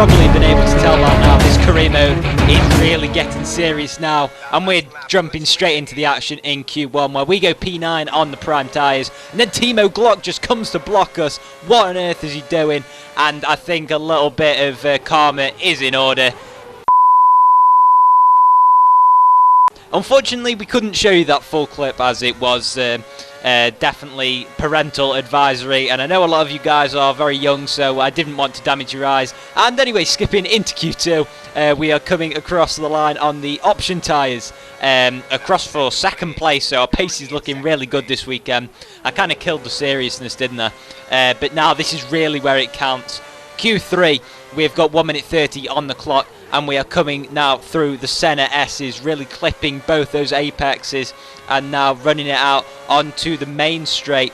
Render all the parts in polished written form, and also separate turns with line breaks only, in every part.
probably been able to tell by now, this career mode is really getting serious now, and we're jumping straight into the action in Q1 where we go P9 on the prime tyres, and then Timo Glock just comes to block us. What on earth is he doing? And I think a little bit of karma is in order. Unfortunately, we couldn't show you that full clip as it was definitely parental advisory, and I know a lot of you guys are very young, so I didn't want to damage your eyes. And anyway, skipping into Q2, we are coming across the line on the option tyres, across for second place, so our pace is looking really good this weekend. I kind of killed the seriousness, didn't I? But now this is really where it counts. Q3, we've got 1 minute 30 on the clock, and we are coming now through the Senna S's, really clipping both those apexes, and now running it out onto the main straight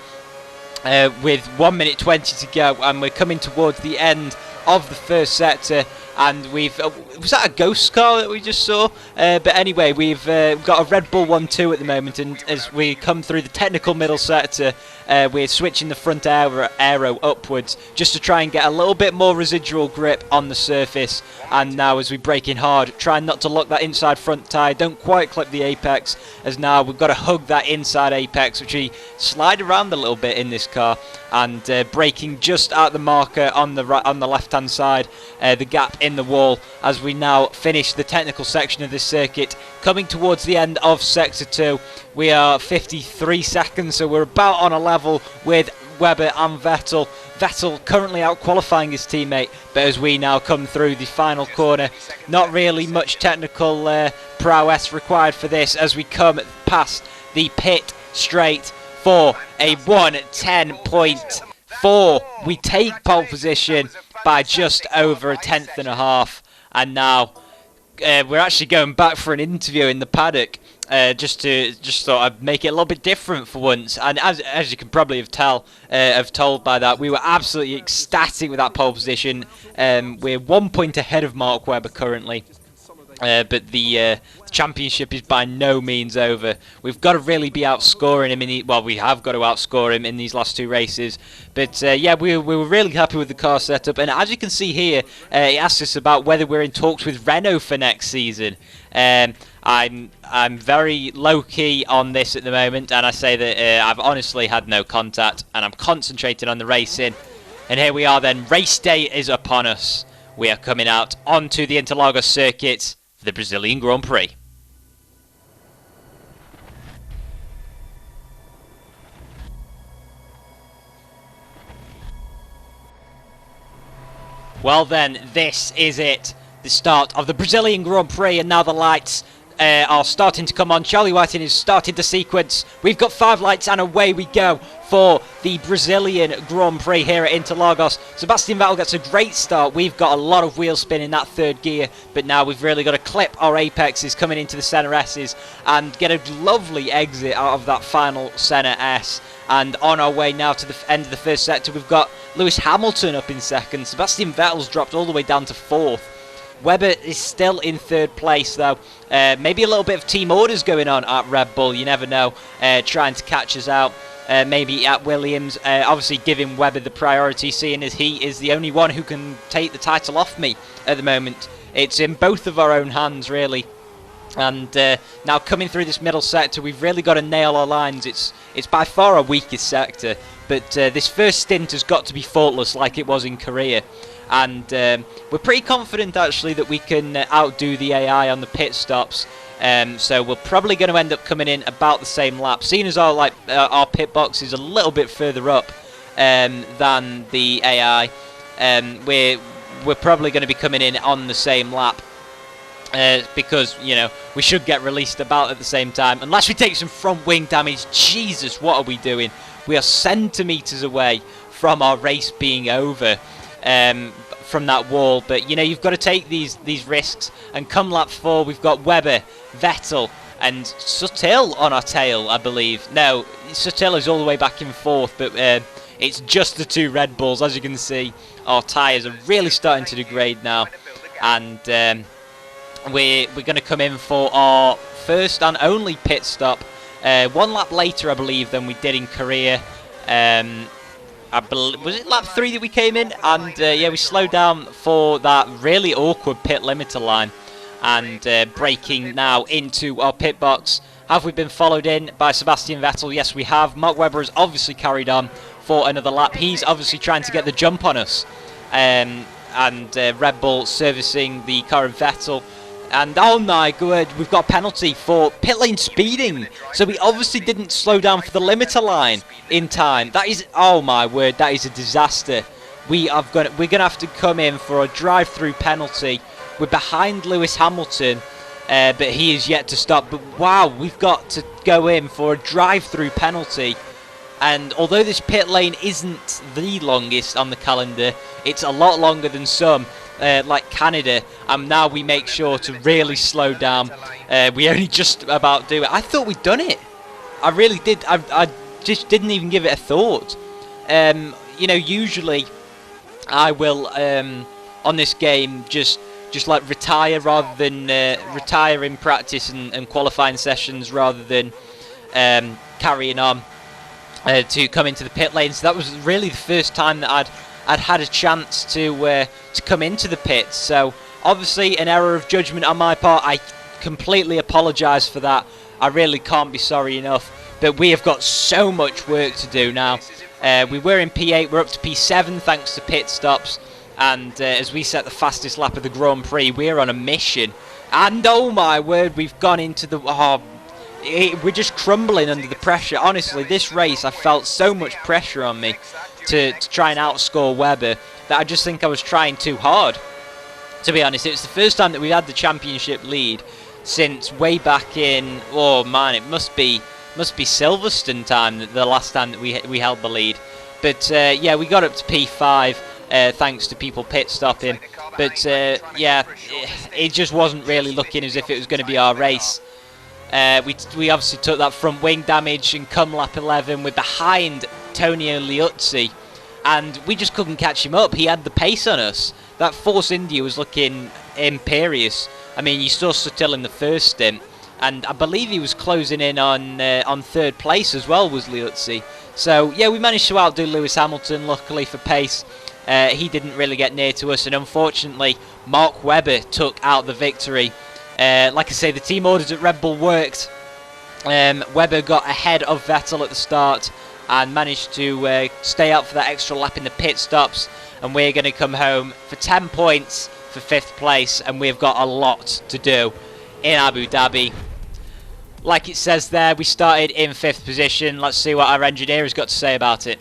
with 1 minute 20 to go, and we're coming towards the end of the first sector. And we've was that a ghost car that we just saw? But anyway, we've got a Red Bull 1-2 at the moment, and as we come through the technical middle sector, we're switching the front aero upwards just to try and get a little bit more residual grip on the surface. And now as we brake in hard, trying not to lock that inside front tyre, don't quite clip the apex, as now we've got to hug that inside apex, which we slide around a little bit in this car, and braking just at the marker on the left hand side, the gap in the wall, as we now finish the technical section of this circuit. Coming towards the end of sector 2, we are 53 seconds, so we're about on a level with Webber and Vettel. Vettel currently out qualifying his teammate, but as we now come through the final corner, not really much technical prowess required for this, as we come past the pit straight for a 1:10.4. We take pole position by just over a tenth and a half, and now we're actually going back for an interview in the paddock, just thought I'd make it a little bit different for once. And as you can probably have told by that, we were absolutely ecstatic with that pole position. We're 1 point ahead of Mark Webber currently. But the championship is by no means over. We've got to really be outscoring him we have got to outscore him in these last two races. But yeah, we were really happy with the car setup, and as you can see here, it asks us about whether we're in talks with Renault for next season. I'm very low key on this at the moment, and I say that I've honestly had no contact, and I'm concentrating on the racing. And here we are then. Race day is upon us. We are coming out onto the Interlagos circuit for the Brazilian Grand Prix. Well then, this is it. The start of the Brazilian Grand Prix, and now the lights are starting to come on. Charlie Whiting has started the sequence. We've got 5 lights, and away we go for the Brazilian Grand Prix here at Interlagos. Sebastian Vettel gets a great start. We've got a lot of wheel spin in that third gear, but now we've really got to clip our apexes coming into the Senna S's and get a lovely exit out of that final Senna S. And on our way now to the end of the first sector, we've got Lewis Hamilton up in second. Sebastian Vettel's dropped all the way down to 4th. Webber is still in 3rd place though. Maybe a little bit of team orders going on at Red Bull, you never know, trying to catch us out. Maybe at Williams, obviously giving Webber the priority, seeing as he is the only one who can take the title off me at the moment. It's in both of our own hands really. And now coming through this middle sector, we've really got to nail our lines. It's by far our weakest sector, but this first stint has got to be faultless like it was in Korea. And we're pretty confident actually that we can outdo the AI on the pit stops. So we're probably going to end up coming in about the same lap, seeing as our pit box is a little bit further up than the AI. We're probably going to be coming in on the same lap. Because, you know, we should get released about at the same time. Unless we take some front wing damage. Jesus, what are we doing? We are centimetres away from our race being over from that wall. But, you know, you've got to take these risks. And come lap 4, we've got Webber, Vettel and Sutil on our tail, I believe. No, Sutil is all the way back in 4th, but it's just the 2 Red Bulls. As you can see, our tyres are really starting to degrade now. And we're going to come in for our first and only pit stop 1 lap later, I believe, than we did in Korea. was it lap 3 that we came in? And yeah, we slowed down for that really awkward pit limiter line. And braking now into our pit box. Have we been followed in by Sebastian Vettel? Yes, we have. Mark Webber has obviously carried on for another lap. He's obviously trying to get the jump on us. And Red Bull servicing the car of Vettel. And oh my god, we've got a penalty for pit lane speeding. So we obviously didn't slow down for the limiter line in time. That is, oh my word, that is a disaster. We're going to have to come in for a drive-through penalty. We're behind Lewis Hamilton, but he is yet to stop. But wow, we've got to go in for a drive-through penalty. And although this pit lane isn't the longest on the calendar, it's a lot longer than some, like Canada. And now we make sure to really slow down. We only just about do it. I thought we'd done it. I really did. I just didn't even give it a thought. You know, usually I will, on this game, just like retire rather than retire in practice and qualifying sessions rather than carrying on to come into the pit lane. So that was really the first time that I'd had a chance to come into the pits. So obviously an error of judgment on my part. I completely apologise for that. I really can't be sorry enough. But we have got so much work to do now. We were in P8, we're up to P7 thanks to pit stops. And as we set the fastest lap of the Grand Prix, we're on a mission. And oh my word, we've gone into the... we're just crumbling under the pressure. Honestly, this race, I felt so much pressure on me to try and outscore Webber that I just think I was trying too hard. To be honest, it's the first time that we had the championship lead since way back in... Oh man, it must be Silverstone time, the last time that we held the lead. But yeah, we got up to P5. Thanks to people pit stopping, but yeah, it just wasn't really looking as if it was going to be our race. We obviously took that front wing damage, and come lap 11 we're behind Tonio Liuzzi, and we just couldn't catch him up. He had the pace on us. That Force India was looking imperious. I mean, you saw Sutil in the first stint, and I believe he was closing in on third place as well, was Liuzzi. So yeah, we managed to outdo Lewis Hamilton, luckily for pace. He didn't really get near to us, and unfortunately Mark Webber took out the victory. Like I say, the team orders at Red Bull worked. Webber got ahead of Vettel at the start and managed to stay out for that extra lap in the pit stops, and we're going to come home for 10 points for 5th place, and we've got a lot to do in Abu Dhabi. Like it says there, we started in 5th position. Let's see what our engineer has got to say about it.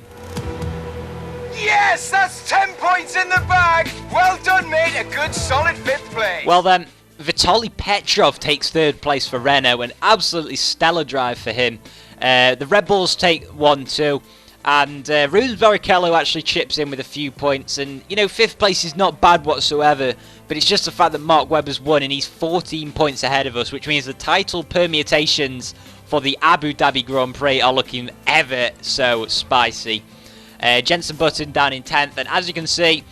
Yes, that's 10 points in the bag. Well done, mate. A good, solid 5th place.
Well then, Vitaly Petrov takes 3rd place for Renault. An absolutely stellar drive for him. The Red Bulls take 1-2. And Rubens Barrichello actually chips in with a few points. And, you know, 5th place is not bad whatsoever. But it's just the fact that Mark Webber's won and he's 14 points ahead of us. Which means the title permutations for the Abu Dhabi Grand Prix are looking ever so spicy. Jenson Button down in 10th, and as you can see,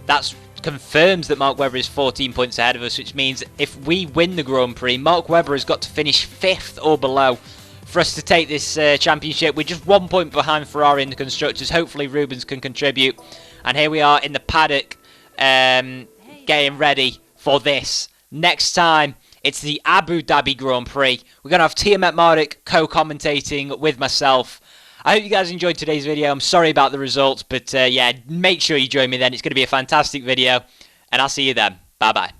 that confirms that Mark Webber is 14 points ahead of us, which means if we win the Grand Prix, Mark Webber has got to finish 5th or below for us to take this championship. We're just 1 point behind Ferrari in the Constructors. Hopefully Rubens can contribute, and here we are in the paddock getting ready for this. Next time, it's the Abu Dhabi Grand Prix. We're going to have Tiamat Marek co-commentating with myself. I hope you guys enjoyed today's video. I'm sorry about the results, but yeah, make sure you join me then. It's going to be a fantastic video, and I'll see you then. Bye-bye.